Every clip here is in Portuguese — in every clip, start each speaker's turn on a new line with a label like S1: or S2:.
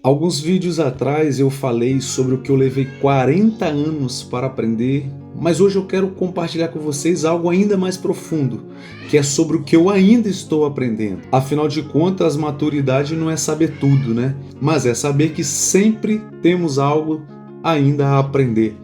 S1: Alguns vídeos atrás eu falei sobre o que eu levei 40 anos para aprender, mas hoje eu quero compartilhar com vocês algo ainda mais profundo, que é sobre o que eu ainda estou aprendendo. Afinal de contas, maturidade não é saber tudo, né? Mas é saber que sempre temos algo ainda a aprender.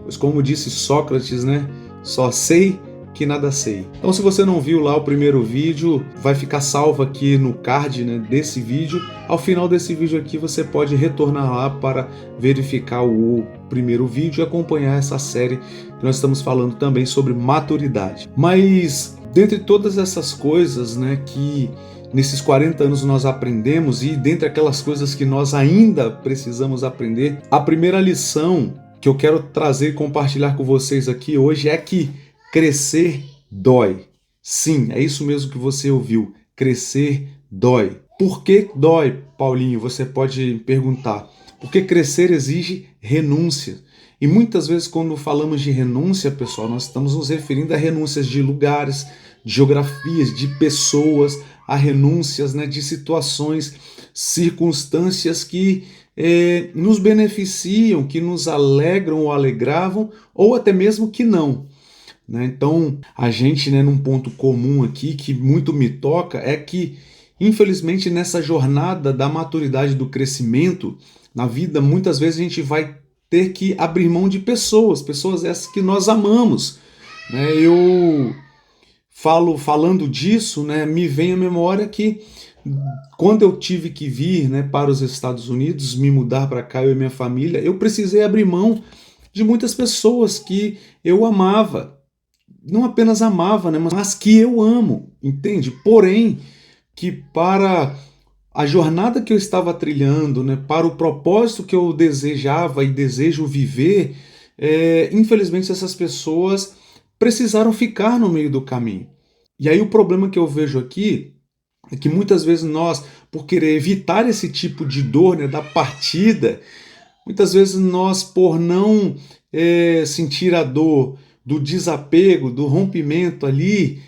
S1: Pois como disse Sócrates, né? Só sei que nada sei. Então, se você não viu lá o primeiro vídeo, vai ficar salvo aqui no card, né, desse vídeo. Ao final desse vídeo aqui, você pode retornar lá para verificar o primeiro vídeo e acompanhar essa série que nós estamos falando também sobre maturidade. Mas, dentre todas essas coisas, né, que nesses 40 anos nós aprendemos, e dentre aquelas coisas que nós ainda precisamos aprender, a primeira lição que eu quero trazer e compartilhar com vocês aqui hoje é que crescer dói. Sim, é isso mesmo que você ouviu. Crescer dói. Por que dói, Paulinho? Você pode perguntar. Porque crescer exige renúncia. E muitas vezes quando falamos de renúncia, pessoal, nós estamos nos referindo a renúncias de lugares, de geografias, de pessoas, a renúncias, né, de situações, circunstâncias que nos beneficiam, que nos alegram ou alegravam, ou até mesmo que não. Então, a gente, né, num ponto comum aqui que muito me toca é que, infelizmente, nessa jornada da maturidade, do crescimento na vida, muitas vezes a gente vai ter que abrir mão de pessoas, pessoas essas que nós amamos, né? Eu falando disso, né, me vem à memória que quando eu tive que vir, né, para os Estados Unidos, me mudar para cá, eu e minha família, eu precisei abrir mão de muitas pessoas que eu amava. Não apenas amava, né, mas que eu amo, entende? Porém, que para a jornada que eu estava trilhando, né, para o propósito que eu desejava e desejo viver, infelizmente essas pessoas precisaram ficar no meio do caminho. E aí o problema que eu vejo aqui é que muitas vezes nós, por querer evitar esse tipo de dor, né, da partida, muitas vezes nós, por não sentir a dor do desapego, do rompimento ali,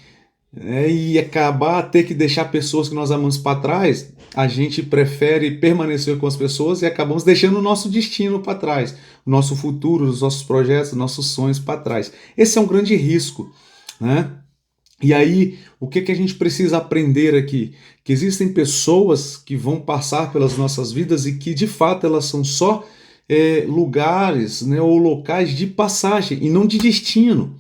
S1: e acabar ter que deixar pessoas que nós amamos para trás, a gente prefere permanecer com as pessoas e acabamos deixando o nosso destino para trás, o nosso futuro, os nossos projetos, os nossos sonhos para trás. Esse é um grande risco, né? E aí, o que a gente precisa aprender aqui? Que existem pessoas que vão passar pelas nossas vidas e que de fato elas são só lugares, né, ou locais de passagem e não de destino.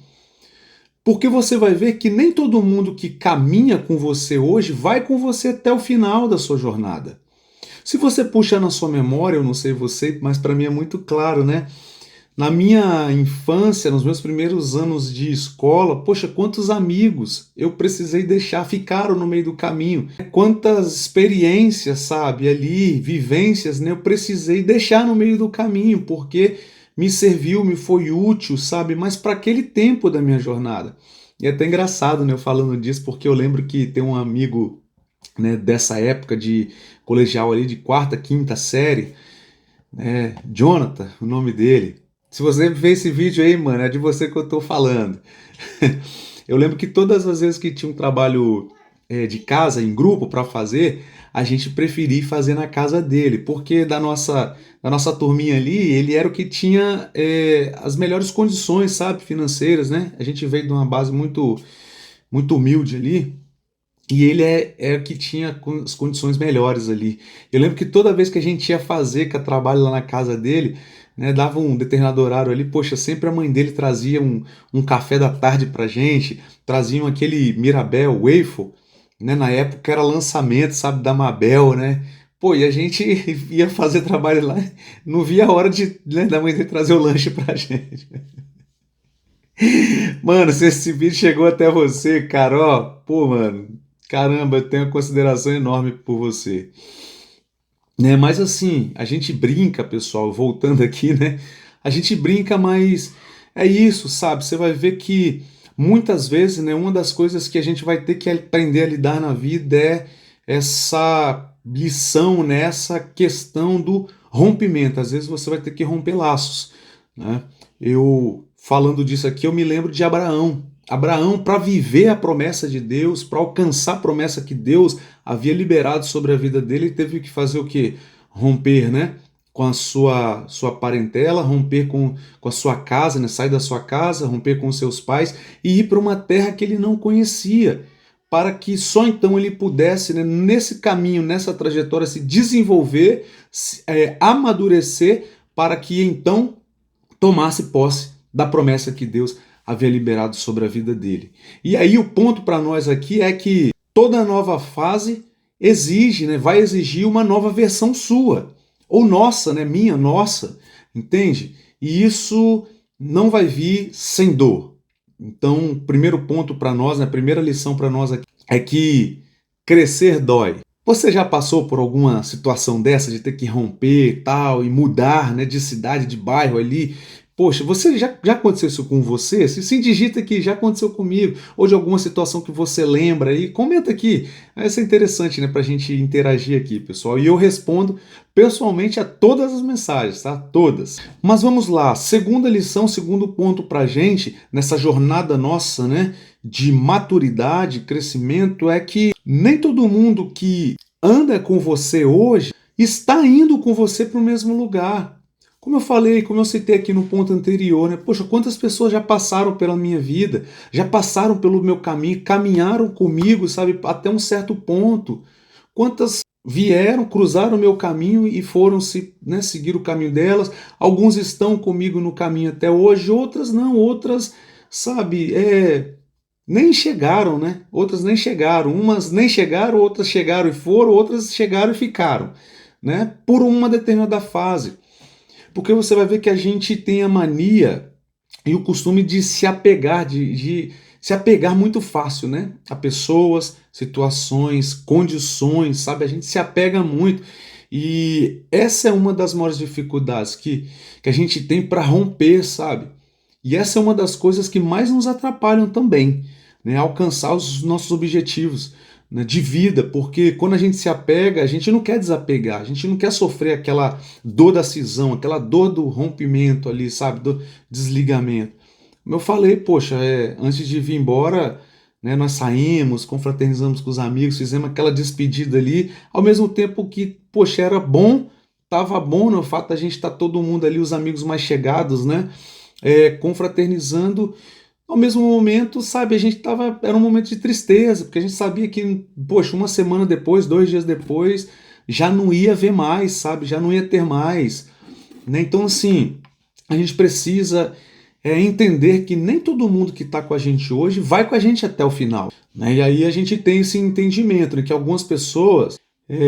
S1: Porque você vai ver que nem todo mundo que caminha com você hoje vai com você até o final da sua jornada. Se você puxar na sua memória, eu não sei você, mas para mim é muito claro, né? Na minha infância, nos meus primeiros anos de escola, poxa, quantos amigos eu precisei deixar, ficaram no meio do caminho. Quantas experiências, sabe, ali, vivências, né, eu precisei deixar no meio do caminho, porque me serviu, me foi útil, sabe, mas para aquele tempo da minha jornada. E é até engraçado, né, eu falando disso, porque eu lembro que tem um amigo, né, dessa época de colegial ali, de quarta, quinta série, Jonathan, o nome dele. Se você vê esse vídeo aí, mano, é de você que eu tô falando. Eu lembro que todas as vezes que tinha um trabalho de casa, em grupo, para fazer, a gente preferia fazer na casa dele, porque da nossa turminha ali, ele era o que tinha as melhores condições, sabe, financeiras, né? A gente veio de uma base muito, muito humilde ali, e ele é o que tinha as condições melhores ali. Eu lembro que toda vez que a gente ia fazer trabalho lá na casa dele, né, dava um determinado horário ali, poxa, sempre a mãe dele trazia um café da tarde pra gente, traziam aquele Mirabel Waffle, né, na época era lançamento, sabe, da Mabel, né? Pô, e a gente ia fazer trabalho lá, não via a hora né, da mãe dele trazer o lanche pra gente. Mano, se esse vídeo chegou até você, cara, ó, pô, mano, caramba, eu tenho uma consideração enorme por você. Né? Mas assim, a gente brinca, pessoal, voltando aqui, né? A gente brinca, mas é isso, sabe? Você vai ver que muitas vezes, né, uma das coisas que a gente vai ter que aprender a lidar na vida é essa lição, né, essa questão do rompimento. Às vezes você vai ter que romper laços, né? Eu falando disso aqui, eu me lembro de Abraão. Abraão, para viver a promessa de Deus, para alcançar a promessa que Deus havia liberado sobre a vida dele, teve que fazer o quê? romper, né, com a sua parentela, romper com a sua casa, né, sair da sua casa, romper com os seus pais e ir para uma terra que ele não conhecia, para que só então ele pudesse, né, nesse caminho, nessa trajetória, se desenvolver, amadurecer, para que então tomasse posse da promessa que Deus havia liberado sobre a vida dele. E aí o ponto para nós aqui é que toda nova fase exige, né, vai exigir uma nova versão sua, ou nossa, né, minha, nossa, entende? E isso não vai vir sem dor. Então, primeiro ponto para nós, né, a primeira lição para nós aqui é que crescer dói. Você já passou por alguma situação dessa de ter que romper e tal, e mudar, né, de cidade, de bairro ali? Poxa, você já aconteceu isso com você? Se digita aqui, já aconteceu comigo, ou de alguma situação que você lembra aí, comenta aqui. Isso é interessante, né, pra gente interagir aqui, pessoal. E eu respondo pessoalmente a todas as mensagens, tá? Todas. Mas vamos lá, segunda lição, segundo ponto pra gente, nessa jornada nossa, né, de maturidade, crescimento, é que nem todo mundo que anda com você hoje está indo com você para o mesmo lugar. Como eu falei, como eu citei aqui no ponto anterior, né? Poxa, quantas pessoas já passaram pela minha vida, já passaram pelo meu caminho, caminharam comigo, sabe, até um certo ponto. Quantas vieram, cruzaram o meu caminho e foram seguir o caminho delas. Alguns estão comigo no caminho até hoje, outras não, outras, sabe, nem chegaram, né? Outras nem chegaram. Umas nem chegaram, outras chegaram e foram, outras chegaram e ficaram, né? Por uma determinada fase. Porque você vai ver que a gente tem a mania e o costume de se apegar, de se apegar muito fácil, né? A pessoas, situações, condições, sabe? A gente se apega muito. E essa é uma das maiores dificuldades que a gente tem para romper, sabe? E essa é uma das coisas que mais nos atrapalham também, né? Alcançar os nossos objetivos, né, de vida, porque quando a gente se apega, a gente não quer desapegar, a gente não quer sofrer aquela dor da cisão, aquela dor do rompimento ali, sabe, do desligamento. Como eu falei, poxa, antes de vir embora, né, nós saímos, confraternizamos com os amigos, fizemos aquela despedida ali, ao mesmo tempo que, poxa, era bom, tava bom, né, o fato da gente estar todo mundo ali, os amigos mais chegados, né, confraternizando. Ao mesmo momento, sabe, era um momento de tristeza, porque a gente sabia que, poxa, uma semana depois, 2 dias depois, já não ia ver mais, sabe, já não ia ter mais, né? Então, assim, a gente precisa entender que nem todo mundo que está com a gente hoje vai com a gente até o final, né? E aí a gente tem esse entendimento, né, que algumas pessoas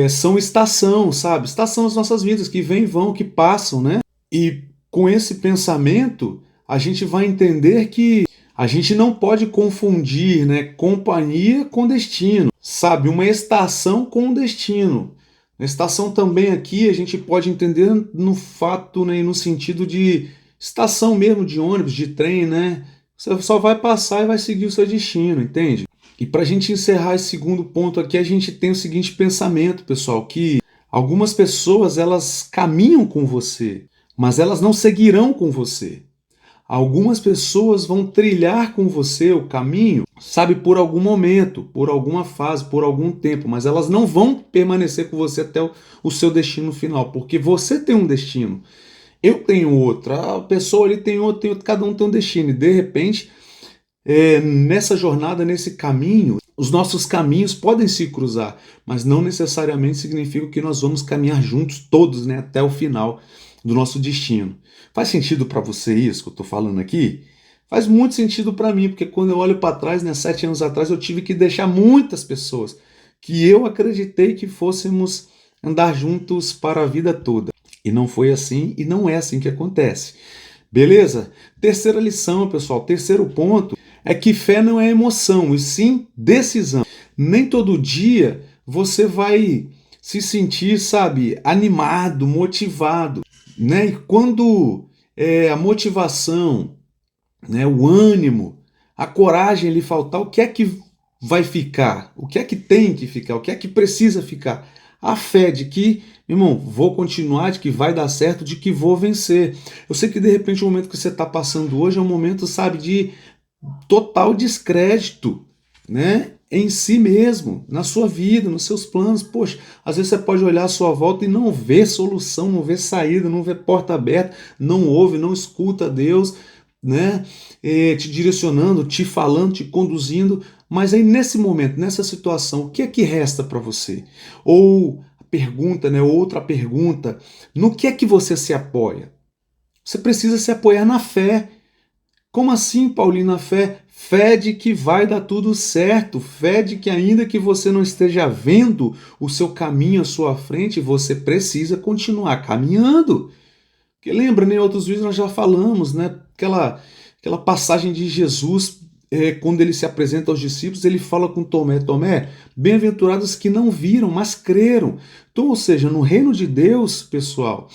S1: são estação, sabe, estação das nossas vidas, que vêm e vão, que passam, né? E com esse pensamento, a gente vai entender que a gente não pode confundir, né, companhia com destino, sabe? Uma estação com um destino. A estação também aqui a gente pode entender no fato, né, no sentido de estação mesmo de ônibus, de trem, né? Você só vai passar e vai seguir o seu destino, entende? E para a gente encerrar esse segundo ponto aqui, a gente tem o seguinte pensamento, pessoal, que algumas pessoas elas caminham com você, mas elas não seguirão com você. Algumas pessoas vão trilhar com você o caminho, sabe, por algum momento, por alguma fase, por algum tempo, mas elas não vão permanecer com você até o seu destino final, porque você tem um destino, eu tenho outro, a pessoa ali tem outro, cada um tem um destino, e de repente, nessa jornada, nesse caminho, os nossos caminhos podem se cruzar, mas não necessariamente significa que nós vamos caminhar juntos todos, né, até o final do nosso destino. Faz sentido para você isso que eu estou falando aqui? Faz muito sentido para mim, porque quando eu olho para trás, né, 7 anos atrás, eu tive que deixar muitas pessoas que eu acreditei que fôssemos andar juntos para a vida toda. E não foi assim, e não é assim que acontece. Beleza? Terceira lição, pessoal, terceiro ponto, é que fé não é emoção, e sim decisão. Nem todo dia você vai se sentir, sabe, animado, motivado, né? E quando a motivação, né, o ânimo, a coragem lhe faltar, o que é que vai ficar? O que é que tem que ficar? O que é que precisa ficar? A fé de que, irmão, vou continuar, de que vai dar certo, de que vou vencer. Eu sei que de repente o momento que você está passando hoje é um momento, sabe, de total descrédito, né? em si mesmo, na sua vida, nos seus planos. Poxa, às vezes você pode olhar à sua volta e não ver solução, não ver saída, não ver porta aberta, não ouve, não escuta Deus, né? Te direcionando, te falando, te conduzindo. Mas aí nesse momento, nessa situação, o que é que resta para você? Ou a pergunta, né? Outra pergunta, no que é que você se apoia? Você precisa se apoiar na fé. Como assim, Paulinho, na fé? Fé de que vai dar tudo certo, fé de que ainda que você não esteja vendo o seu caminho à sua frente, você precisa continuar caminhando. Porque lembra, né, em outros vídeos nós já falamos, né, aquela passagem de Jesus, quando ele se apresenta aos discípulos, ele fala com Tomé, Tomé, bem-aventurados que não viram, mas creram. Então, ou seja, no reino de Deus, pessoal,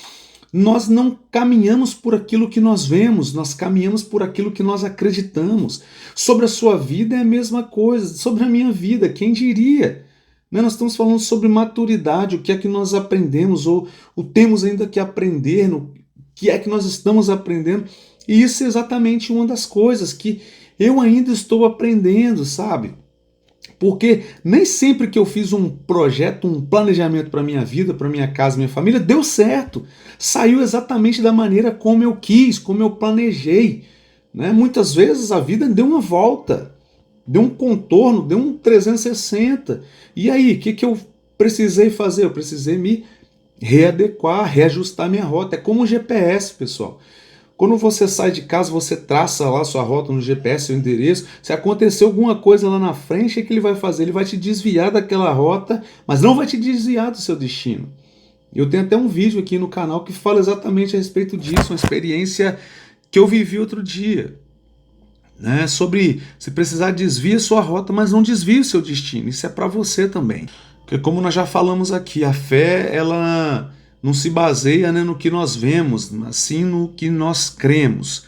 S1: nós não caminhamos por aquilo que nós vemos, nós caminhamos por aquilo que nós acreditamos. Sobre a sua vida é a mesma coisa, sobre a minha vida, quem diria? Né? Nós estamos falando sobre maturidade, o que é que nós aprendemos, ou o temos ainda que aprender, o que é que nós estamos aprendendo. E isso é exatamente uma das coisas que eu ainda estou aprendendo, sabe? Porque nem sempre que eu fiz um projeto, um planejamento para minha vida, para minha casa, minha família, deu certo. Saiu exatamente da maneira como eu quis, como eu planejei. Né? Muitas vezes a vida deu uma volta, deu um contorno, deu um 360. E aí, o que eu precisei fazer? Eu precisei me readequar, reajustar minha rota. É como o GPS, pessoal. Quando você sai de casa, você traça lá sua rota no GPS, seu endereço. Se acontecer alguma coisa lá na frente, o que ele vai fazer? Ele vai te desviar daquela rota, mas não vai te desviar do seu destino. Eu tenho até um vídeo aqui no canal que fala exatamente a respeito disso, uma experiência que eu vivi outro dia. Né? Sobre se precisar desvia sua rota, mas não desvie o seu destino. Isso é para você também. Porque como nós já falamos aqui, a fé, ela não se baseia, né, no que nós vemos, mas sim no que nós cremos.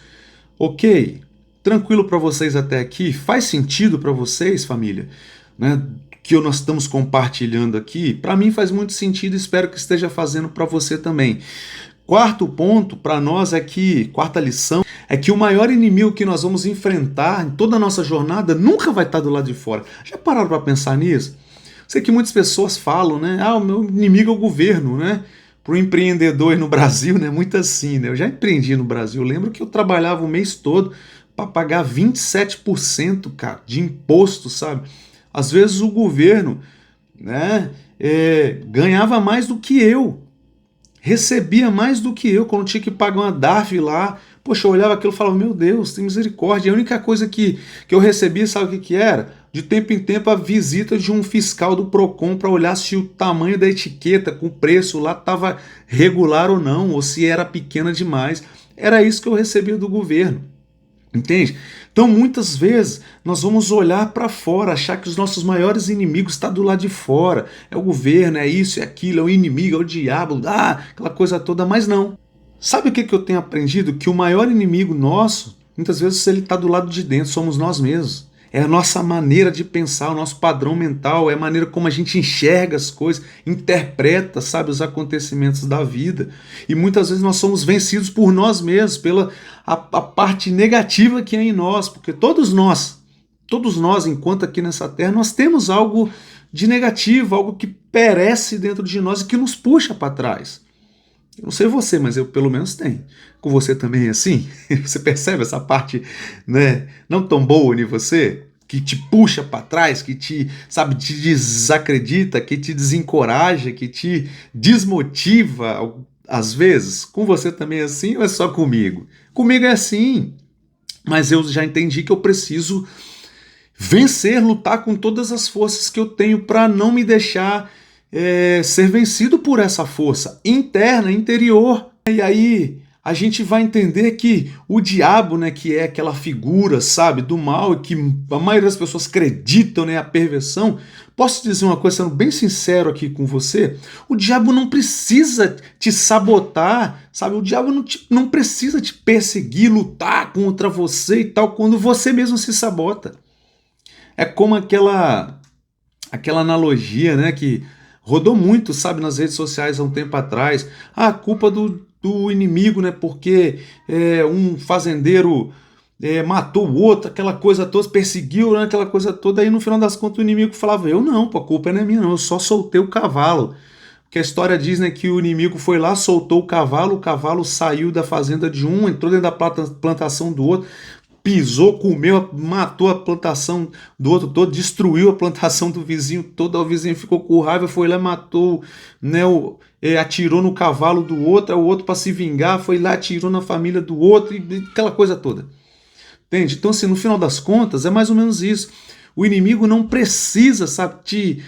S1: Ok? Tranquilo para vocês até aqui? Faz sentido para vocês, família? Né, que nós estamos compartilhando aqui? Para mim faz muito sentido, espero que esteja fazendo para você também. Quarto ponto para nós é que, quarta lição, é que o maior inimigo que nós vamos enfrentar em toda a nossa jornada nunca vai estar do lado de fora. Já pararam para pensar nisso? Sei que muitas pessoas falam, né? Ah, o meu inimigo é o governo, né? Para o empreendedor no Brasil, né? Muito assim, né? Eu já empreendi no Brasil. Eu lembro que eu trabalhava o mês todo para pagar 27%, cara, de imposto, sabe? Às vezes o governo, né, ganhava mais do que eu, recebia mais do que eu, quando tinha que pagar uma DARF lá. Poxa, eu olhava aquilo e falava, meu Deus, tem misericórdia. E a única coisa que eu recebia, sabe o que era? De tempo em tempo a visita de um fiscal do Procon para olhar se o tamanho da etiqueta com o preço lá estava regular ou não, ou se era pequena demais. Era isso que eu recebia do governo. Entende? Então muitas vezes nós vamos olhar para fora, achar que os nossos maiores inimigos estão do lado de fora. É o governo, é isso, é aquilo, é o inimigo, é o diabo, aquela coisa toda, mas não. Sabe o que eu tenho aprendido? Que o maior inimigo nosso, muitas vezes ele está do lado de dentro, somos nós mesmos. É a nossa maneira de pensar, o nosso padrão mental, é a maneira como a gente enxerga as coisas, interpreta, sabe, os acontecimentos da vida. E muitas vezes nós somos vencidos por nós mesmos, pela a parte negativa que é em nós, porque todos nós, enquanto aqui nessa terra, nós temos algo de negativo, algo que perece dentro de nós e que nos puxa para trás. Eu não sei você, mas eu pelo menos tenho. Com você também é assim? Você percebe essa parte, né, não tão boa em você? Que te puxa para trás, que te, sabe, te desacredita, que te desencoraja, que te desmotiva às vezes? Com você também é assim ou é só comigo? Comigo é assim. Mas eu já entendi que eu preciso vencer, lutar com todas as forças que eu tenho para não me deixar ser vencido por essa força interna, interior. E aí a gente vai entender que o diabo, né, que é aquela figura, sabe, do mal, e que a maioria das pessoas acreditam, né, a perversão. Posso dizer uma coisa, sendo bem sincero aqui com você? O diabo não precisa te sabotar, sabe? O diabo não precisa te perseguir, lutar contra você e tal, quando você mesmo se sabota. É como aquela analogia, né, que rodou muito, sabe, nas redes sociais há um tempo atrás. A culpa do inimigo, né, porque um fazendeiro matou o outro, aquela coisa toda, perseguiu, né, aquela coisa toda, aí no final das contas o inimigo falava, eu não, pô, a culpa não é minha não, eu só soltei o cavalo. Porque a história diz, né, que o inimigo foi lá, soltou o cavalo saiu da fazenda de um, entrou dentro da plantação do outro, pisou, comeu, matou a plantação do outro todo, destruiu a plantação do vizinho todo, o vizinho ficou com raiva, foi lá, matou, né, atirou no cavalo do outro, o outro para se vingar, foi lá, atirou na família do outro, e aquela coisa toda. Entende? Então, assim, no final das contas, é mais ou menos isso. O inimigo não precisa, sabe, te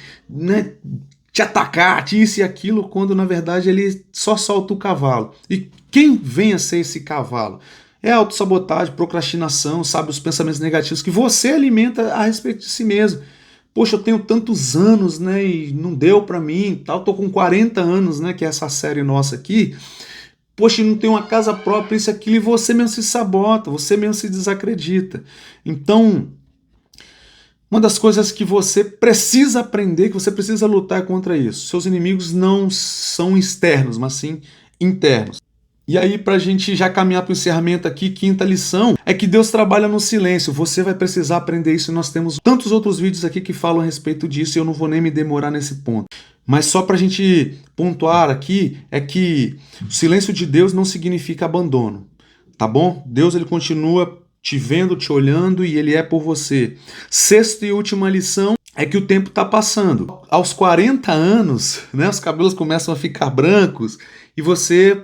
S1: atacar, te isso e aquilo, quando na verdade ele só solta o cavalo. E quem vem a ser esse cavalo? É a autossabotagem, procrastinação, sabe, os pensamentos negativos que você alimenta a respeito de si mesmo. Poxa, eu tenho tantos anos, né, e não deu pra mim, tal, tô com 40 anos, né, que é essa série nossa aqui. Poxa, não tem uma casa própria, isso, aquilo, e você mesmo se sabota, você mesmo se desacredita. Então, uma das coisas que você precisa aprender, que você precisa lutar contra isso. Seus inimigos não são externos, mas sim internos. E aí, para a gente já caminhar para o encerramento aqui, quinta lição, é que Deus trabalha no silêncio. Você vai precisar aprender isso e nós temos tantos outros vídeos aqui que falam a respeito disso e eu não vou nem me demorar nesse ponto. Mas só para a gente pontuar aqui, é que o silêncio de Deus não significa abandono, tá bom? Deus ele continua te vendo, te olhando e ele é por você. Sexta e última lição é que o tempo está passando. Aos 40 anos, né, os cabelos começam a ficar brancos e você,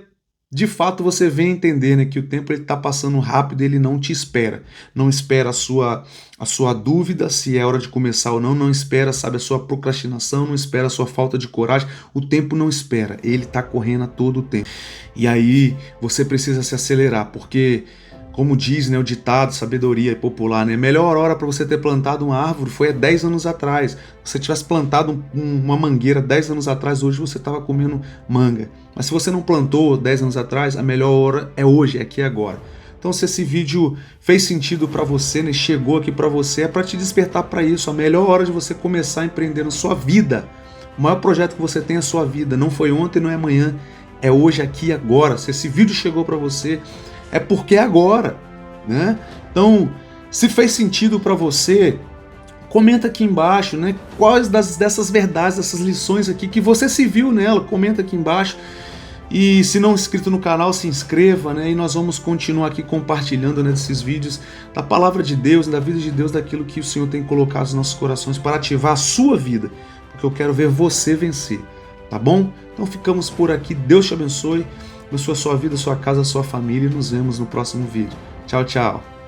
S1: de fato, você vem entender, né, que o tempo está passando rápido e ele não te espera. Não espera a sua dúvida se é hora de começar ou não, não espera, sabe, a sua procrastinação, não espera a sua falta de coragem. O tempo não espera, ele está correndo a todo o tempo. E aí você precisa se acelerar, porque como diz, né, o ditado, sabedoria popular, né, melhor hora para você ter plantado uma árvore foi há 10 anos atrás. Se você tivesse plantado uma mangueira 10 anos atrás, hoje você estava comendo manga. Mas se você não plantou 10 anos atrás, a melhor hora é hoje, é aqui e agora. Então se esse vídeo fez sentido para você, né, chegou aqui para você, é para te despertar para isso. A melhor hora de você começar a empreender na sua vida. O maior projeto que você tem é a sua vida. Não foi ontem, não é amanhã, é hoje, aqui e agora. Se esse vídeo chegou para você, é porque é agora, né? Então, se fez sentido para você, comenta aqui embaixo, né? Quais dessas verdades, dessas lições aqui que você se viu nela, comenta aqui embaixo. E se não é inscrito no canal, se inscreva, né? E nós vamos continuar aqui compartilhando, né, desses vídeos da palavra de Deus, da vida de Deus, daquilo que o Senhor tem colocado nos nossos corações para ativar a sua vida, porque eu quero ver você vencer, tá bom? Então ficamos por aqui, Deus te abençoe, abençoe a sua vida, a sua casa, a sua família e nos vemos no próximo vídeo. Tchau, tchau!